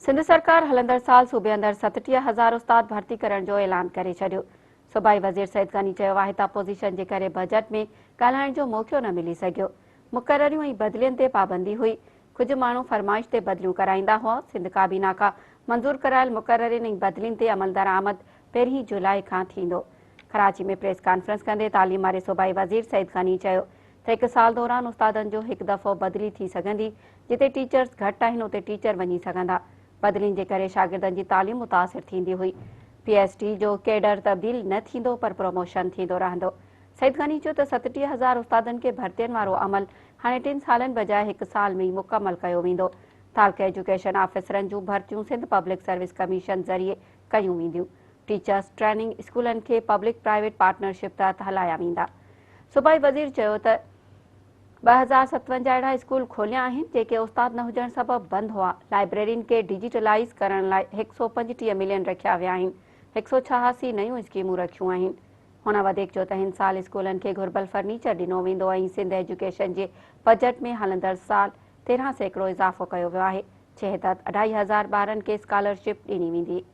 सिंध सरकार हलंदड़ साल सूबे अंदर 37,000 उस्ताद भर्ती करण जो ऐलान करे छडियो। सूबाई वज़ीर सईद गनी चयो आहे त अपोज़िशन जे करे बजट में ॻाल्हाइण जो मौक़ो न मिली सघियो। मुक़ररियूं ऐं बदिलियुनि ते पाबंदी हुई। कुझु माण्हू फरमाइश ते बदिलियूं कराईंदा हुआ। सिंध काबीना खां मंज़ूर करायल मुक़ररियुनि ऐं बदिलियुनि ते अमल दरामद 1 जुलाई खां थींदो। कराची में प्रेस कॉन्फ्रेंस कंदे तालीम वारे सूबाई वज़ीर सईद गनी चयो त 1 साल दौरान उस्तादनि जो 1 दफ़ो बदिली थी सघंदी। जिते टीचर्स घटि आहिनि उते टीचर वञी सघंदा। बदिलियुनि जे करे शागिर्दनि जी तालीम मुतासिर थींदी हुई। PhD जो कैडर तब्दील न थींदो पर प्रमोशन थींदो रहंदो। सईद गनी चयो त 37,000 उस्तादनि खे भर्तियुनि वारो अमल हाणे 3 सालनि बजाए 1 साल में ई मुकमल कयो वेंदो। तालका एजुकेशन ऑफिसरनि जूं भर्तियूं सिंध पब्लिक सर्विस कमीशन ज़रिए कयूं वेंदियूं। टीचर्स ट्रेनिंग स्कूलनि खे पब्लिक प्राइवेट पार्टनरशिप तहत हलाया वेंदा। सूबाई वज़ीर चयो त 2057 अहिड़ा स्कूल खोलिया आहिनि जेके उस्ताद न हुजण सबबि बंदि हुआ। लाइब्रेरियुनि खे डिजिटलाइज़ करण लाइ 135 मिलियन रखिया विया आहिनि। 186 नयूं स्कीमूं रखियूं आहिनि। हुन वधीक चयो त हिन साल स्कूलनि खे घुर्बल फर्नीचर ॾिनो वेंदो ऐं सिंध एजुकेशन जे बजट में हलंदड़ साल 13% इज़ाफ़ो कयो वियो आहे। जंहिं तहत 2,500 ॿारनि खे स्कॉलरशिप ॾिनी वेंदी।